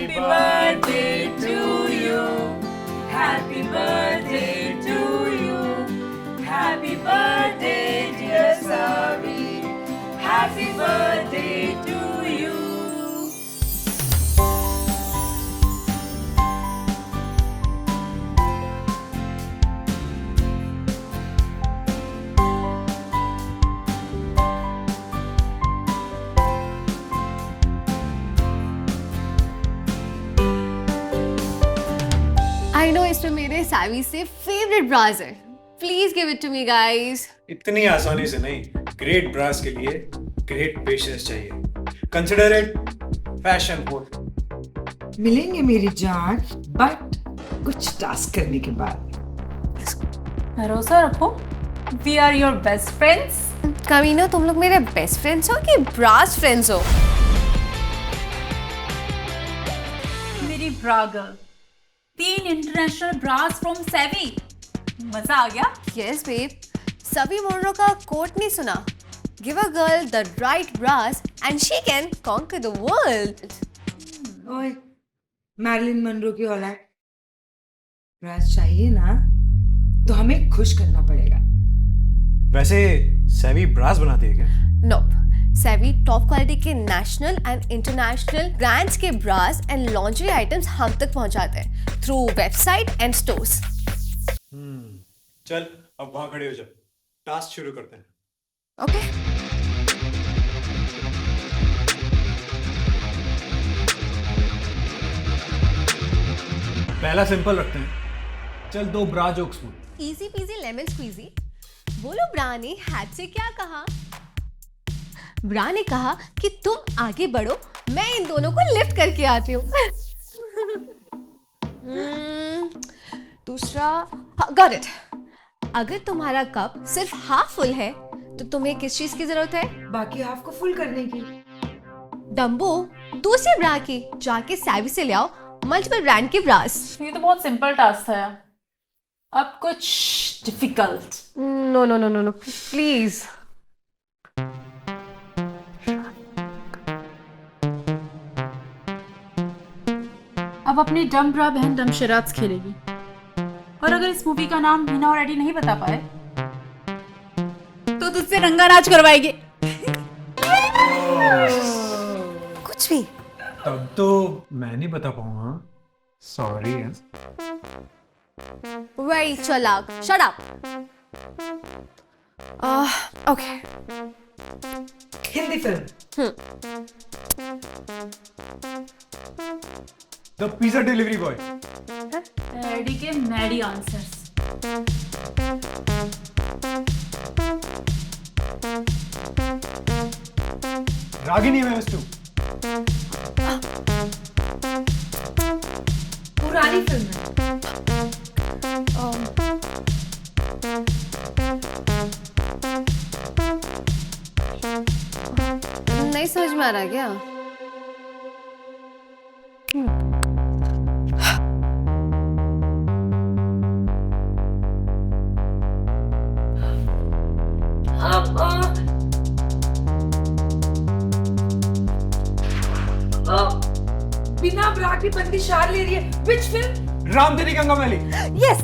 Happy birthday to you. Happy birthday to you. Happy birthday, dear Savi. Happy birthday to you. I know इसमें मेरे सावी से favourite brass है. Please give it to me, guys. इतनी आसानी से नहीं. Great bras के लिए ग्रेट पेशेंस चाहिए. Consider it fashion hole. मिलेंगे मेरी जान, बट कुछ टास्क करने के बाद. भरोसा रखो, we are your best friends. कमीनो, तुम लोग मेरे बेस्ट फ्रेंड्स हो कि ब्रास फ्रेंड्स हो? मेरी ब्रा गर्ल, 3 इंटरनेशनल ब्रास फ्रॉम सेवी. मजा आ गया? Yes, babe. सभी मोर्रो का कोट नहीं सुना? Give a girl the right brass and she can conquer the world. ओए, मैरिलिन मनरो की औलाद. ब्रास चाहिए ना, तो हमें खुश करना पड़ेगा. वैसे सेवी ब्रास बनाती है क्या? Nope. सेवी टॉप क्वालिटी के नेशनल एंड इंटरनेशनल ब्रांड्स के ब्रास एंड लॉन्ड्री आइटम्स हम तक पहुंचाते हैं थ्रू वेबसाइट एंड स्टोर्स. चल अब वहां खड़े हो जा. टास्क शुरू करते हैं. ओके. पहला सिंपल रखते हैं. चल 2 ब्रा जोक्स बोल. Easy peasy lemon squeezy. बोलो, ब्रा ने हैट से क्या कहा? ब्रा ने कहा कि तुम आगे बढ़ो, मैं इन दोनों को लिफ्ट करके आती हूँ. दूसरा, गॉट इट. अगर तुम्हारा कप सिर्फ हाफ फुल है तो तुम्हें किस चीज की जरूरत है? बाकी हाफ को फुल करने की. डम्बो, दूसरे ब्रा की जाके सैवी से ले आओ मल्टीपल ब्रांड के ब्रास. ये तो बहुत सिंपल टास्क था यार. अब कुछ difficult. No no no no no, please. अब अपनी डम ब्रा बहन डम शराब्स खेलेगी. और अगर इस मूवी का नाम मीना और एडी नहीं बता पाए तो तुझसे रंगा नाच करवाएगी. कुछ भी. तब तो मैं नहीं बता पाऊंगा. सॉरी. वेरी चालाक. Shut up. Okay. Hindi film. The pizza delivery boy. Eddie के मैडी आंसर्स. रागिनी MS2. पुरानी फिल्म है. नहीं समझ में आ रहा क्या? बिना ब्रा की बंदी शार ले रही है. Which film? राम तेरी गंगा मैली. यस.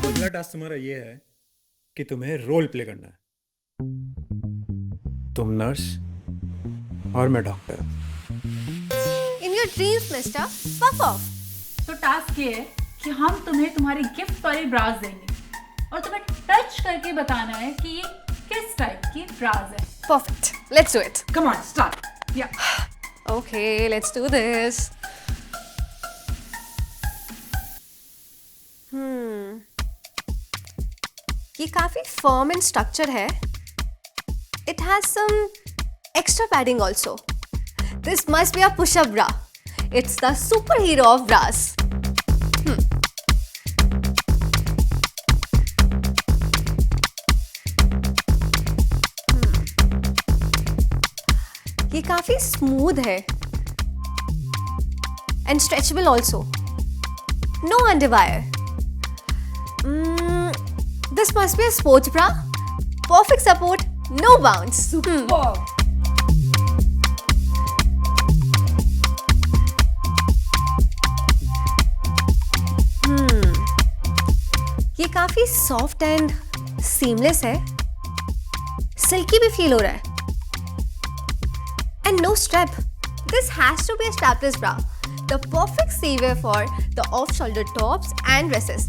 अगला टास्क तुम्हारा ये है कि तुम्हें रोल प्ले करना है. तुम नर्स और मैं doctor. In your dreams mister, puff of. तो टास्क ये है कि हम तुम्हें तुम्हारी गिफ्ट वाली ब्रास देंगे और तुम्हें टच करके बताना है कि ये किस टाइप की ब्रास है. Perfect. Let's do it. Come on, start. या Okay, let's do this. ये काफी firm and structure है. It has some extra padding also. This must be a push-up bra. It's the superhero of bras. ये काफी smooth है and stretchable also. No underwire. This must be a sports bra. Perfect support, no bounce. Superb. ये काफी soft and seamless है. Silky भी feel हो रहा है. And no strap. This has to be a strapless bra. The perfect seawear for the off shoulder tops and dresses.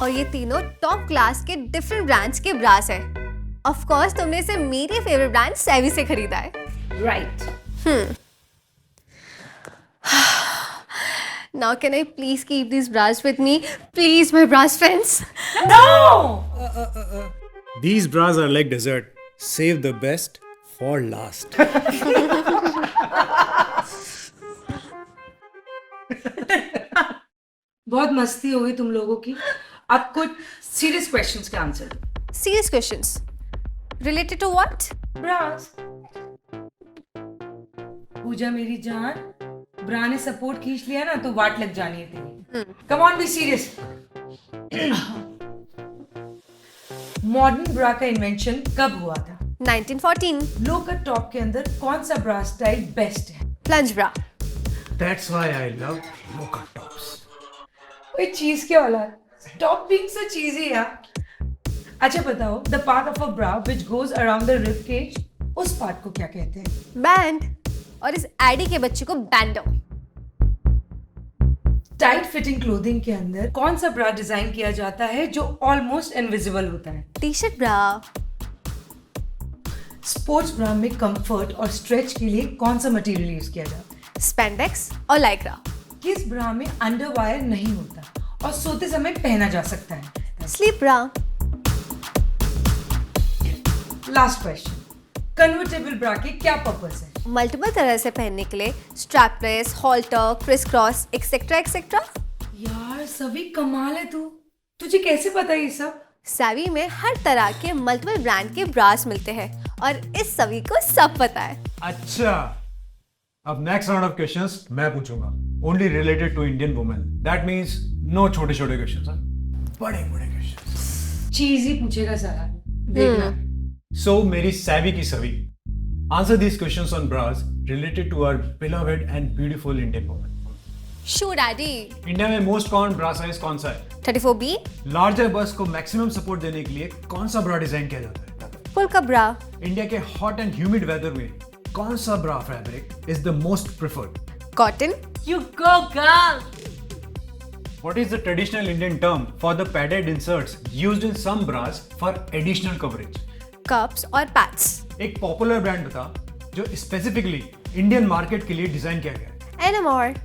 और ये तीनों टॉप क्लास के डिफरेंट ब्रांड्स के ब्रास है. ऑफ कोर्स तुमने इसे मेरे फेवरेट ब्रांड सेवी से खरीदा है. Right. Now can I please keep these bras with me? Please, my bras friends. No! These bras are like dessert. Save the best for last. बहुत मस्ती हो गई तुम लोगों की. अब कुछ सीरियस क्वेश्चंस के आंसर दो. Serious questions. Related to what? Bras. Pooja मेरी जान, ब्रा ने सपोर्ट खींच लिया ना तो वाट लग जानी है तेरी. Come on, be serious. Modern bra का इन्वेंशन कब हुआ था? 1914. लो कट टॉप के अंदर कौन सा ब्रा स्टाइल बेस्ट है? Plunge bra. That's why I love low-cut tops. कोई चीज क्या वाला? Stop being so cheesy यार. अच्छा बताओ, the part of a bra which goes around the rib cage, उस part को क्या कहते हैं? Band. और इस एडी के बच्चे को बैंडो. टाइट फिटिंग क्लोथिंग के अंदर कौन सा ब्रा डिजाइन किया जाता है जो ऑलमोस्ट इनविजिबल होता है? T-shirt bra. स्पोर्ट्स ब्रा में कंफर्ट और स्ट्रेच के लिए कौन सा मटेरियल यूज किया जाता है? Spandex और lycra. किस ब्रा में अंडरवायर नहीं होता और सोते समय पहना जा सकता है? Sleep bra. Last question. Convertible bra के क्या पर्पस है? मल्टीपल तरह से पहनने के लिए strapless, halter, criss cross, etcetera etcetera. यार सभी कमाल है. तुझे कैसे पता ये सब? सैवी में हर तरह के मल्टीपल ब्रांड के ब्रास मिलते हैं और इस सभी को सब पता है. अच्छा, अब नेक्स्ट राउंड ऑफ क्वेश्चंस मैं पूछूंगा. Only related to Indian women. That means no छोटे छोटे क्वेश्चंस, बड़े बड़े क्वेश्चंस. चीज ही पूछेगा सारा. देखना. So मेरी सैवी की सभी. Answer these questions on bras related to our beloved and beautiful Indian women. Sure, Daddy. India में मोस्ट कॉमन ब्रा साइज कौन सा है? 34B. लार्जर बस्ट को मैक्सिमम सपोर्ट देने के लिए कौन सा ब्रा डिजाइन किया जाता है? Pulka bra. इंडिया के हॉट एंड ह्यूमिड वेदर में कौन सा bra fabric is the most preferred? Cotton. You go, girl. What is the traditional Indian term for the padded inserts used in some bras for additional coverage? Cups और pads. एक popular brand बता जो specifically Indian market के लिए design किया गया है. NMR.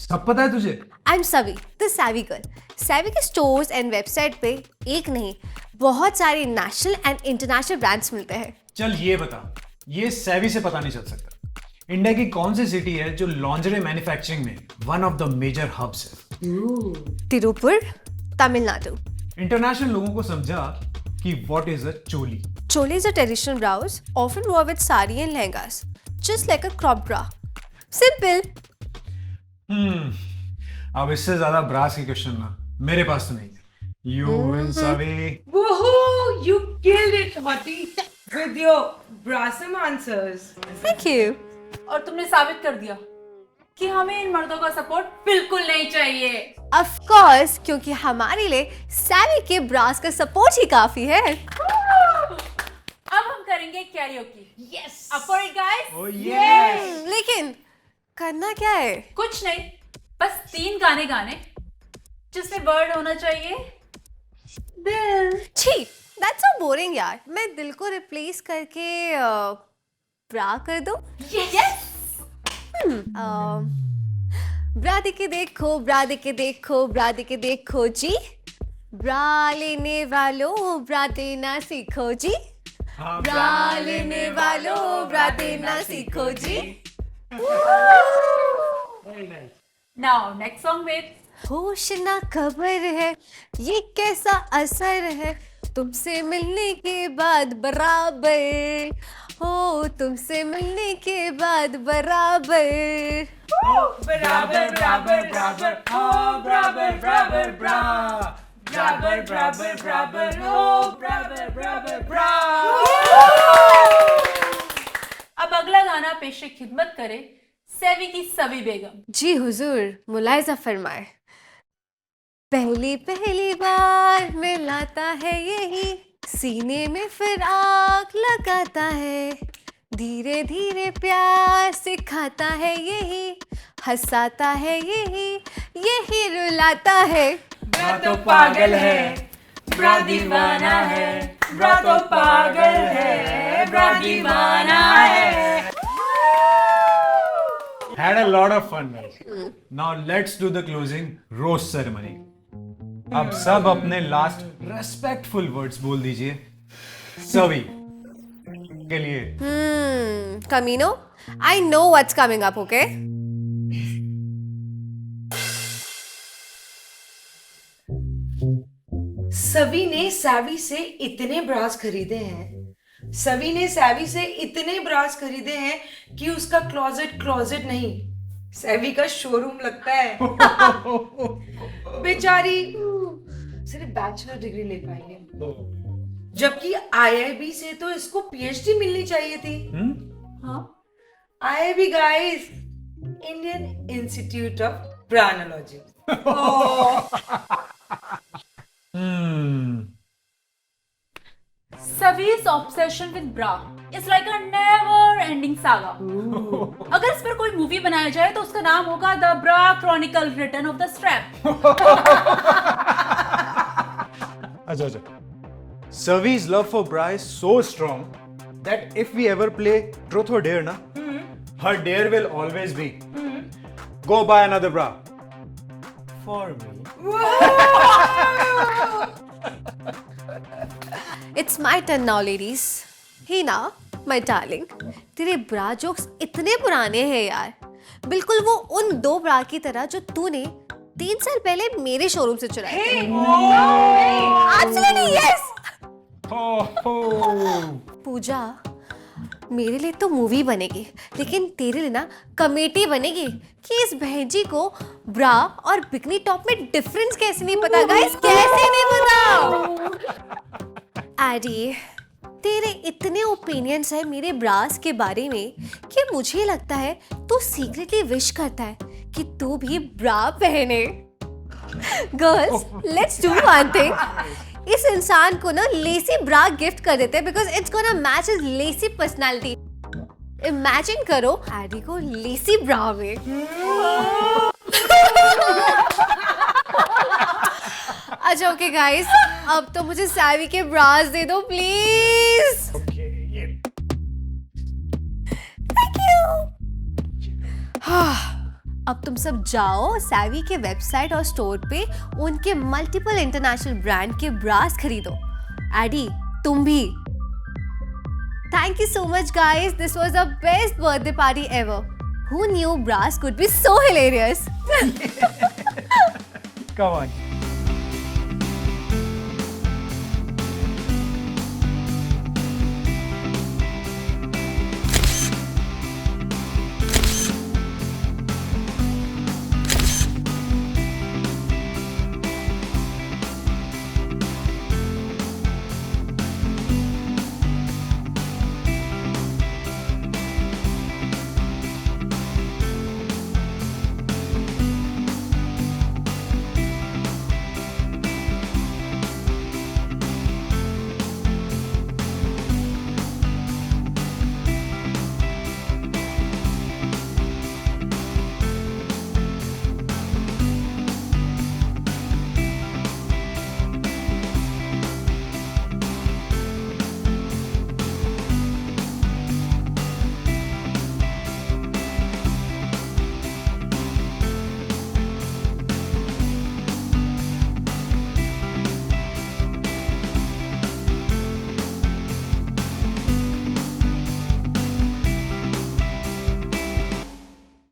सब पता है तुझे? I'm Savi, the Savvy girl. Savvy के स्टोर्स एंड वेबसाइट पे एक नहीं बहुत सारे नेशनल एंड इंटरनेशनल ब्रांड्स मिलते हैं. चल ये बता, ये सैवी से पता नहीं चल सकता. इंडिया की कौन सी सिटी है जो लॉन्जरी मैन्युफैक्चरिंग में one of the major hubs है? तिरुपुर, तमिलनाडु. इंटरनेशनल लोगों को समझा कि what is a choli. Choli is a traditional blouse often worn with sari and lehengas, just like a crop bra. Simple. अब इससे ज्यादा ब्रास के क्वेश्चन ना मेरे पास तो नहीं. यू विन सभी. Woohoo! You killed it, Hottie, with your brassum answers. Thank you. और तुमने साबित कर दिया कि हमें इन मर्दों का सपोर्ट बिल्कुल नहीं चाहिए. Of course, क्योंकि हमारे लिए Savvy के ब्रास का सपोर्ट ही काफी है. अब हम करेंगे karaoke. Yes. Up for it, guys. Oh yes. लेकिन करना क्या है? कुछ नहीं, बस 3 गाने गाने जिसमें वर्ड होना चाहिए दिल. छी, that's so boring यार. मैं दिल को रिप्लेस करके ब्रा कर दूं? Yes. ब्रा दे के देखो, ब्रा दे के देखो, ब्रा दे के देखो जी. ब्रा लेने वालों ब्रा देना सीखो जी. ब्रा लेने वालों ब्रा देना सीखो जी. Now next song with होश ना खबर है ये कैसा असर है. तुमसे मिलने के बाद बराबर, हो तुमसे मिलने के बाद बराबर। बराबर बराबर बराबर हो बराबर बराबर ब्रा, बराबर बराबर बराबर हो बराबर बराबर ब्रा। अब अगला गाना पेशे खिदमत करे सेवी की सवी बेगम। जी हुजूर, मुलायजा फरमाए। पहली पहली बार मिलाता है यही, सीने में फिर आग लगाता है, धीरे धीरे प्यार सिखाता है यही, हंसाता है यही, यही रुलाता है। ब्रा तो पागल है, ब्रा दीवाना है, ब्रा तो पागल है, ब्रा दीवाना है। Had a lot of fun, guys. Now let's do the closing roast ceremony. अब सब अपने लास्ट रेस्पेक्टफुल वर्ड्स बोल दीजिए सभी के लिए। कमीनो, I know what's coming up, okay? सभी ने सैवी से इतने ब्रास खरीदे हैं, सभी ने सैवी से इतने ब्रास खरीदे हैं कि उसका क्लोजेट नहीं, सैवी का शोरूम लगता है। बेचारी सिर्फ बैचलर डिग्री ले पाई है, जबकि आईआईबी से तो इसको पीएचडी मिलनी चाहिए थी। हाँ, IIB guys, Indian institute of branology. Savi's obsession with bra is like a never-ending saga. अगर इस पर कोई मूवी बनाया जाए तो उसका नाम होगा The Bra Chronicle Return of the Strap. अच्छा Savi's love for bra is so strong that if we ever play truth or dare na, her dare will always be go buy another bra for me. It's my turn now ladies. Heena my darling, तेरे bra jokes इतने पुराने हैं यार, बिल्कुल वो उन 2 ब्रा की तरह जो तूने 3 साल पहले मेरे शोरूम से चुराए थे। Absolutely yes! पूजा, मेरे लिए तो मूवी बनेगी, लेकिन तेरे लिए ना कमेटी बनेगी कि इस बहन जी को ब्रा और बिकनी टॉप में डिफरेंस कैसे नहीं पता। गाइस, कैसे नहीं पता? एडी, तेरे इतने ओपिनियंस है मेरे ब्रास के बारे में कि मुझे लगता है तू सीक्रेटली विश करता है कि तू भी ब्रा पहने। Girls, let's do one thing. इस इंसान को ना लेसी ब्रा गिफ्ट कर देते हैं because it's gonna match his lacy personality. Imagine करो एडी को लेसी ब्रा में। अच्छा ओके गाइस, अब तो मुझे सैवी के ब्रास दे दो प्लीज। Thank you. अब तुम सब जाओ सैवी के वेबसाइट और स्टोर पे उनके मल्टीपल इंटरनेशनल ब्रांड के ब्रास खरीदो। एडी, तुम भी। Thank you so much guys, this was the best birthday party ever. Who knew brass could be so hilarious? Come on.